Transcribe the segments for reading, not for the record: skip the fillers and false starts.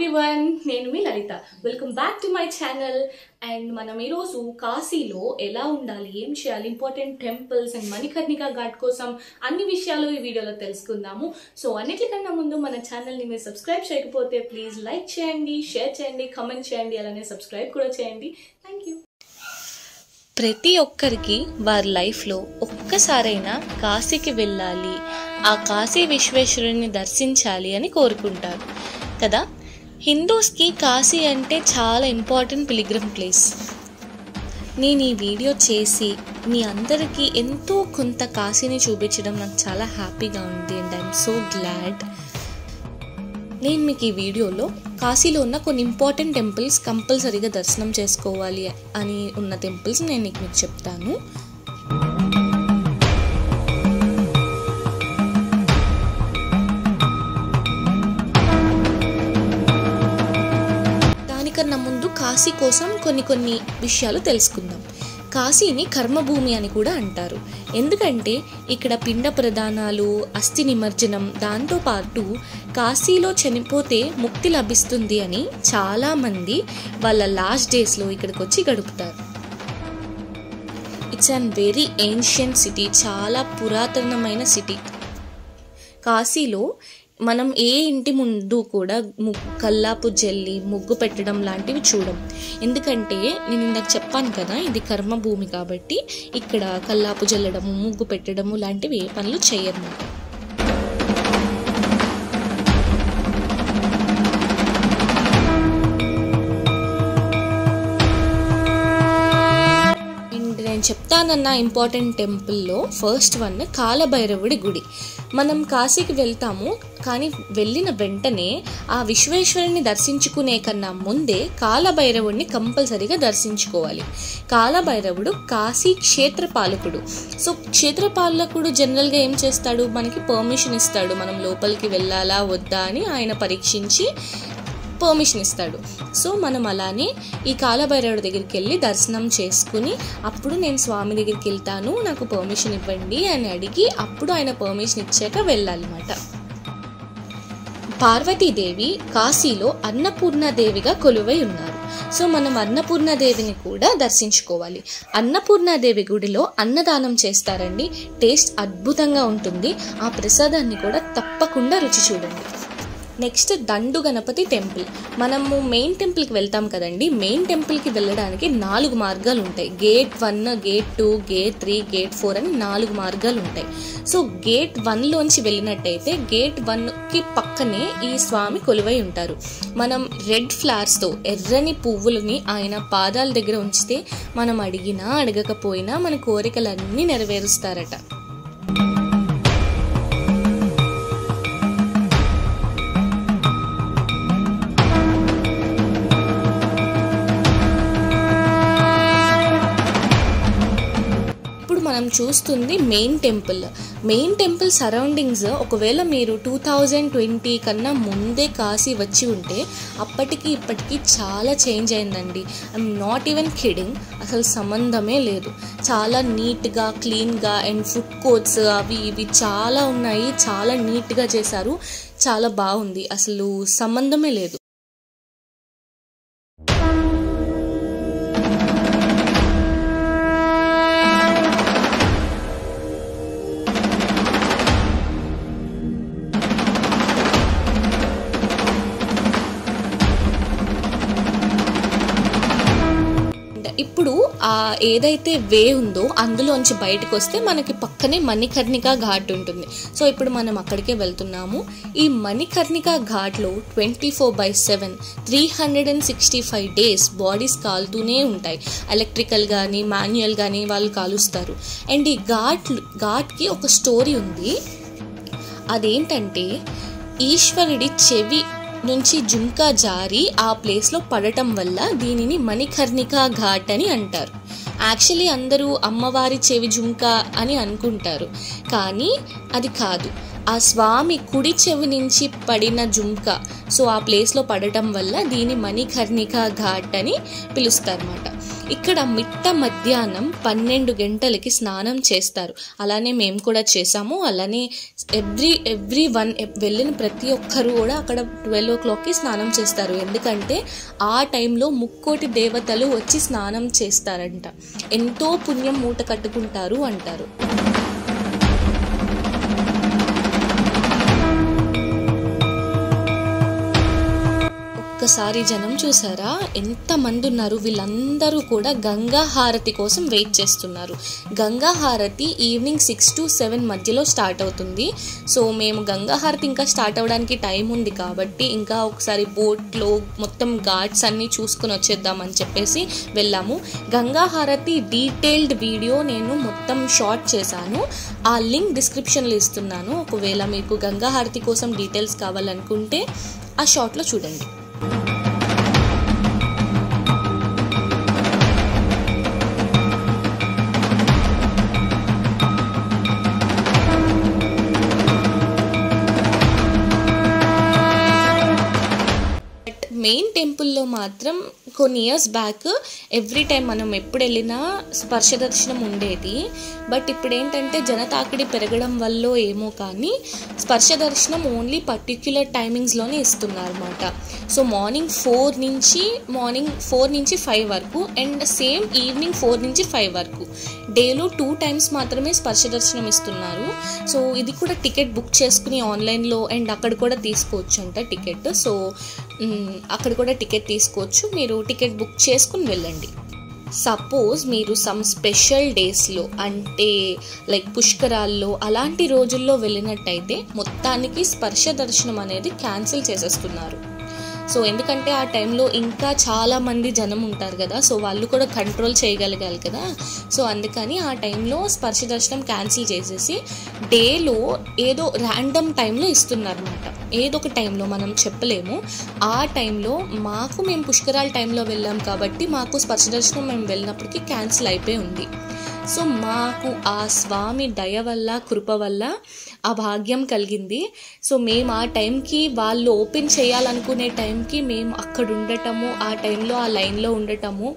Everyone, నేను మీ Lalitha. Welcome back to my channel. And మనం ఈరోజు కాశీలో ఎలా ఉండాలి, ఏం చేయాలి, important temples and Manikarnika Ghat కోసం అన్ని విషయాలు ఈ వీడియోలో తెలుసుకుందాము. సో అన్నిటికన్నా ముందు మన ఛానల్ని మీరు సబ్స్క్రైబ్ చేయకపోతే ప్లీజ్ లైక్ చేయండి, షేర్ చేయండి, కమెంట్ చేయండి, అలానే సబ్స్క్రైబ్ కూడా చేయండి. Thank you. ప్రతి ఒక్కరికి వారి లైఫ్లో ఒక్కసారైనా కాశీకి వెళ్ళాలి, ఆ కాశీ విశ్వేశ్వరుని దర్శించాలి అని కోరుకుంటారు కదా. హిందూస్కి కాశీ అంటే చాలా ఇంపార్టెంట్ పిలిగ్రిమ్ ప్లేస్. నేను ఈ వీడియో చేసి మీ అందరికీ ఎంతో కొంత కాశీని చూపించడం నాకు చాలా హ్యాపీగా ఉంది అండ్ ఐఎమ్ సో గ్లాడ్. నేను మీకు ఈ వీడియోలో కాశీలో ఉన్న కొన్ని ఇంపార్టెంట్ టెంపుల్స్ కంపల్సరీగా దర్శనం చేసుకోవాలి అని ఉన్న టెంపుల్స్ నేను మీకు చెప్తాను. దానికన్నా ముందు కాశీ కోసం కొన్ని విషయాలు తెలుసుకుందాం. కాశీని కర్మభూమి అని కూడా అంటారు. ఎందుకంటే ఇక్కడ పిండ ప్రదానాలు, అస్థి నిమజ్జనం, దాంతోపాటు కాశీలో చనిపోతే ముక్తి లభిస్తుంది అని చాలామంది వాళ్ళ లాస్ట్ డేస్లో ఇక్కడికి వచ్చి గడుపుతారు. It's an very ancient city, చాలా పురాతనమైన సిటీ. కాశీలో మనం ఏ ఇంటి ముందు కూడా కల్లాపు జల్లి ముగ్గు పెట్టడం లాంటివి చూడం. ఎందుకంటే నేను ఇందాక చెప్పాను కదా, ఇది కర్మభూమి కాబట్టి ఇక్కడ కల్లాపు జల్లడము, ముగ్గు పెట్టడము లాంటివి ఏ పనులు చేయరు. నేను చెప్తానన్న ఇంపార్టెంట్ టెంపుల్లో ఫస్ట్ వన్ కాలభైరవుడి గుడి. మనం కాశీకి వెళ్తాము, కానీ వెళ్ళిన వెంటనే ఆ విశ్వేశ్వరుని దర్శించుకునే కన్నా ముందే కాలభైరవుడిని కంపల్సరీగా దర్శించుకోవాలి. కాలభైరవుడు కాశీ క్షేత్రపాలకుడు. సో క్షేత్రపాలకుడు జనరల్గా ఏం చేస్తాడు, మనకి పర్మిషన్ ఇస్తాడు, మనం లోపలికి వెళ్ళాలా వద్దా అని ఆయన పరీక్షించి పర్మిషన్ ఇస్తాడు. సో మనం అలానే ఈ కాలభైరవుడి దగ్గరికి వెళ్ళి దర్శనం చేసుకుని అప్పుడు నేను స్వామి దగ్గరికి వెళ్తాను, నాకు పర్మిషన్ ఇవ్వండి అని అడిగి అప్పుడు ఆయన పర్మిషన్ ఇచ్చాక వెళ్ళాలన్నమాట. పార్వతీదేవి కాశీలో అన్నపూర్ణాదేవిగా కొలువై ఉన్నారు. సో మనం అన్నపూర్ణాదేవిని కూడా దర్శించుకోవాలి. అన్నపూర్ణాదేవి గుడిలో అన్నదానం చేస్తారండి. టేస్ట్ అద్భుతంగా ఉంటుంది. ఆ ప్రసాదాన్ని కూడా తప్పకుండా రుచి చూడండి. నెక్స్ట్ దండు గణపతి టెంపుల్. మనము మెయిన్ టెంపుల్కి వెళ్తాం కదండి. మెయిన్ టెంపుల్కి వెళ్ళడానికి 4 మార్గాలు ఉంటాయి. గేట్ 1, గేట్ 2, గేట్ 3, గేట్ 4 అని 4 మార్గాలు ఉంటాయి. సో గేట్ 1లోంచి వెళ్ళినట్టయితే గేట్ 1కి పక్కనే ఈ స్వామి కొలువై ఉంటారు. మనం రెడ్ ఫ్లవర్స్తో, ఎర్రని పువ్వులని ఆయన పాదాల దగ్గర ఉంచితే మనం అడిగినా అడగకపోయినా మన కోరికలన్నీ నెరవేరుస్తారట. మనం చూస్తుంది main temple. Main temple surroundings ఒకవేళ మీరు 2020 కన్నా ముందే కాశీ వచ్చి ఉంటే అప్పటికి ఇప్పటికి చాలా చేంజ్ అయిందండి. ఐఎమ్ నాట్ ఈవెన్ కిడింగ్, అసలు సంబంధమే లేదు. చాలా నీట్గా, క్లీన్గా అండ్ ఫుడ్ కోర్ట్స్ అవి ఇవి చాలా ఉన్నాయి. చాలా నీట్గా చేశారు, చాలా బాగుంది, అసలు సంబంధమే లేదు. ఇప్పుడు ఆ ఏదైతే వే ఉందో అందులోంచి బయటకు వస్తే మనకి పక్కనే మణికర్ణికా ఘాట్ ఉంటుంది. సో ఇప్పుడు మనం అక్కడికే వెళ్తున్నాము. ఈ మణికర్ణికా ఘాట్లో 24/7 365 డేస్ బాడీస్ కాలుతూనే ఉంటాయి. ఎలక్ట్రికల్ కానీ మాన్యువల్ కానీ వాళ్ళు కాలుస్తారు. అండ్ ఈ ఘాట్కి ఒక స్టోరీ ఉంది. అదేంటంటే ఈశ్వరుడి చెవి నుంచి జుంకా జారి ఆ ప్లేస్లో పడటం వల్ల దీనిని మణికర్ణికా ఘాట్ అని అంటారు. యాక్చువల్లీ అందరూ అమ్మవారి చెవి జుంకా అని అనుకుంటారు, కానీ అది కాదు. ఆ స్వామి కుడి చెవి నుంచి పడిన జుంక, సో ఆ ప్లేస్లో పడటం వల్ల దీని మణికర్ణికా ఘాట్ అని పిలుస్తారన్నమాట. ఇక్కడ మిట్ట మధ్యాహ్నం 12 గంటలకి స్నానం చేస్తారు. అలానే మేము కూడా చేసాము. అలానే ఎవ్రీ వన్ వెళ్ళిన ప్రతి ఒక్కరు కూడా అక్కడ 12 o'clockకి స్నానం చేస్తారు. ఎందుకంటే ఆ టైంలో 3 దేవతలు వచ్చి స్నానం చేస్తారంట. ఎంతో పుణ్యం మూట కట్టుకుంటారు అంటారు. ఒక్కసారి జనం చూసారా, ఎంతమంది ఉన్నారు. వీళ్ళందరూ కూడా గంగా హారతి కోసం వెయిట్ చేస్తున్నారు. గంగా హారతి ఈవినింగ్ 6 to 7 మధ్యలో స్టార్ట్ అవుతుంది. సో మేము గంగా హారతి ఇంకా స్టార్ట్ అవ్వడానికి టైం ఉంది కాబట్టి ఇంకా ఒకసారి బోట్లో మొత్తం ఘాట్స్ అన్నీ చూసుకుని వచ్చేద్దామని చెప్పేసి వెళ్ళాము. గంగా హారతి డీటెయిల్డ్ వీడియో నేను మొత్తం షార్ట్ చేశాను. ఆ లింక్ డిస్క్రిప్షన్లో ఇస్తున్నాను. ఒకవేళ మీకు గంగా హారతి కోసం డీటెయిల్స్ కావాలనుకుంటే ఆ షార్ట్లో చూడండి. మెయిన్ టెంపుల్లో మాత్రం కొన్ని ఇయర్స్ బ్యాక్ ఎవ్రీ టైం మనం ఎప్పుడు వెళ్ళినా స్పర్శ దర్శనం ఉండేది. బట్ ఇప్పుడు ఏంటంటే జనతాకిడి పెరగడం వల్ల ఏమో కానీ స్పర్శ దర్శనం ఓన్లీ పర్టిక్యులర్ టైమింగ్స్లోనే ఇస్తున్నారు అన్నమాట. సో మార్నింగ్ 4 నుంచి 5 వరకు అండ్ సేమ్ ఈవినింగ్ 4 నుంచి 5 వరకు డేలో 2 times మాత్రమే స్పర్శ దర్శనం ఇస్తున్నారు. సో ఇది కూడా టికెట్ బుక్ చేసుకుని ఆన్లైన్లో అండ్ అక్కడ కూడా తీసుకోవచ్చు అంట టికెట్. సో అక్కడ కూడా టికెట్ తీసుకోవచ్చు. మీరు టికెట్ బుక్ చేసుకుని వెళ్ళండి. సపోజ్ మీరు సమ్ స్పెషల్ డేస్లో అంటే లైక్ పుష్కరాల్లో అలాంటి రోజుల్లో వెళ్ళినట్టయితే మొత్తానికి స్పర్శ దర్శనం అనేది క్యాన్సిల్ చేసేస్తున్నారు. సో ఎందుకంటే ఆ టైంలో ఇంకా చాలామంది జనం ఉంటారు కదా, సో వాళ్ళు కూడా కంట్రోల్ చేయగలగాలి కదా. సో అందుకని ఆ టైంలో స్పర్శ దర్శనం క్యాన్సిల్ చేసేసి డేలో ఏదో ర్యాండమ్ టైంలో ఇస్తున్నారన్నమాట. ఏదో ఒక టైంలో మనం చెప్పలేము. ఆ టైంలో మేము పుష్కరాల టైంలో వెళ్ళాం కాబట్టి మాకు స్పర్శ దర్శనం మేము వెళ్ళినప్పటికీ క్యాన్సిల్ అయిపోయి ఉంది. సో మాకు ఆ స్వామి దయ వల్ల కృప వల్ల ఆ భాగ్యం కలిగింది. సో మేము ఆ టైంకి వాళ్ళు ఓపెన్ చేయాలనుకునే టైంకి మేము అక్కడ ఉండటము, ఆ టైంలో ఆ లైన్లో ఉండటము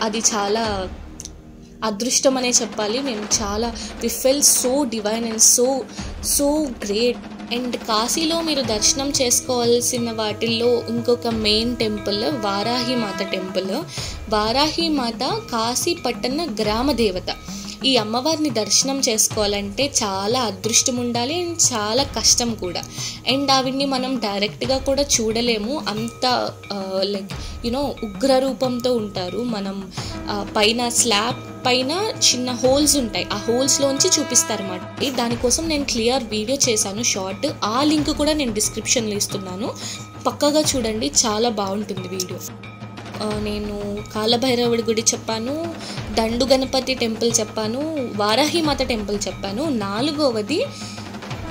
అది చాలా అదృష్టం అనే చెప్పాలి. మేము చాలా we felt so divine and so great. And కాశీలో మీరు దర్శనం చేసుకోవాల్సిన వాటిల్లో ఇంకొక main temple Varahimata temple. Varahimata Kashi పట్టణ గ్రామ దేవత. ఈ అమ్మవారిని దర్శనం చేసుకోవాలంటే చాలా అదృష్టం ఉండాలి అండ్ చాలా కష్టం కూడా. అండ్ ఆవిడ్ని మనం డైరెక్ట్గా కూడా చూడలేము, అంత లైక్ ఉగ్ర రూపంతో ఉంటారు. మనం పైన స్లాబ్ పైన చిన్న హోల్స్ ఉంటాయి, ఆ హోల్స్లోంచి చూపిస్తారన్నమాట. దానికోసం నేను క్లియర్ వీడియో చేశాను షార్ట్. ఆ లింక్ కూడా నేను డిస్క్రిప్షన్లో ఇస్తున్నాను, పక్కాగా చూడండి, చాలా బాగుంటుంది వీడియో. నేను కాలభైరవుడి గుడి చెప్పాను, దండు గణపతి టెంపుల్ చెప్పాను, వారాహిమాత టెంపుల్ చెప్పాను. 4వది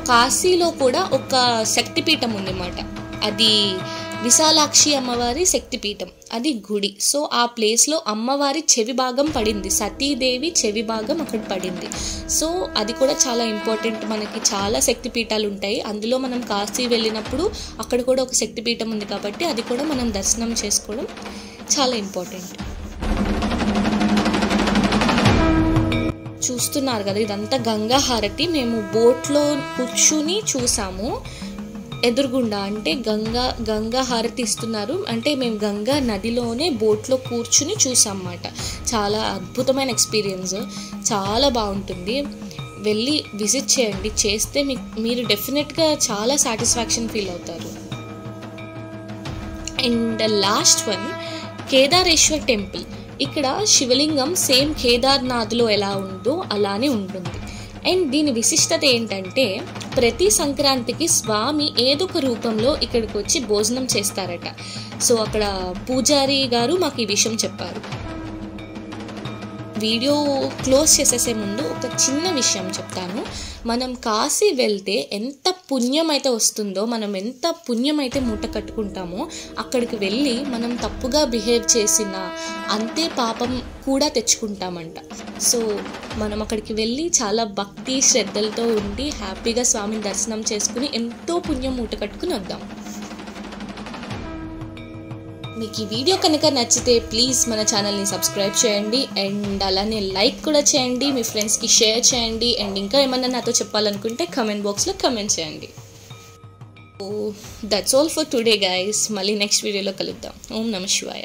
కాశీలో కూడా ఒక శక్తిపీఠం ఉందన్నమాట. అది విశాలాక్షి అమ్మవారి శక్తిపీఠం, అది గుడి. సో ఆ ప్లేస్లో అమ్మవారి చెవి భాగం పడింది, సతీదేవి చెవి భాగం అక్కడ పడింది. సో అది కూడా చాలా ఇంపార్టెంట్. మనకి చాలా శక్తిపీఠాలు ఉంటాయి, అందులో మనం కాశీ వెళ్ళినప్పుడు అక్కడ కూడా ఒక శక్తిపీఠం ఉంది కాబట్టి అది కూడా మనం దర్శనం చేసుకోవడం చాలా ఇంపార్టెంట్. చూస్తున్నారు కదా, ఇదంతా గంగా హారతి. మేము బోట్లో కూర్చుని చూసాము ఎదురుగుండా. అంటే గంగా హారతి ఇస్తున్నారు అంటే మేము గంగా నదిలోనే బోట్లో కూర్చుని చూసామన్నమాట. చాలా అద్భుతమైన ఎక్స్పీరియన్స్, చాలా బాగుంటుంది. వెళ్ళి విజిట్ చేయండి, చేస్తే మీరు డెఫినెట్గా చాలా సాటిస్ఫాక్షన్ ఫీల్ అవుతారు. And last one Kedareshwar temple. ఇక్కడ శివలింగం సేమ్ కేదార్నాథ్లో ఎలా ఉందో అలానే ఉంటుంది. అండ్ దీని విశిష్టత ఏంటంటే ప్రతి సంక్రాంతికి స్వామి ఏదో ఒక రూపంలో ఇక్కడికి వచ్చి భోజనం చేస్తారట. సో అక్కడ పూజారి గారు మాకు ఈ విషయం చెప్పారు. వీడియో క్లోజ్ చేసేసే ముందు ఒక చిన్న విషయం చెప్తాను. మనం కాశీ వెళ్తే ఎంత పుణ్యం అయితే వస్తుందో, మనం ఎంత పుణ్యం అయితే మూట కట్టుకుంటామో, అక్కడికి వెళ్ళి మనం తప్పుగా బిహేవ్ చేసిన అంతే పాపం కూడా తెచ్చుకుంటామంట. సో మనం అక్కడికి వెళ్ళి చాలా భక్తి శ్రద్ధలతో ఉండి హ్యాపీగా స్వామిని దర్శనం చేసుకుని ఎంతో పుణ్యం మూట కట్టుకుని వద్దాం. మీకు ఈ వీడియో కనుక నచ్చితే ప్లీజ్ మన ఛానల్ని సబ్స్క్రైబ్ చేయండి అండ్ అలానే లైక్ కూడా చేయండి, మీ ఫ్రెండ్స్కి షేర్ చేయండి అండ్ ఇంకా ఏమన్నా నాతో చెప్పాలనుకుంటే కమెంట్ బాక్స్లో కమెంట్ చేయండి. That's all for today guys. మళ్ళీ నెక్స్ట్ వీడియోలో కలుద్దాం. ఓం నమః శివాయ.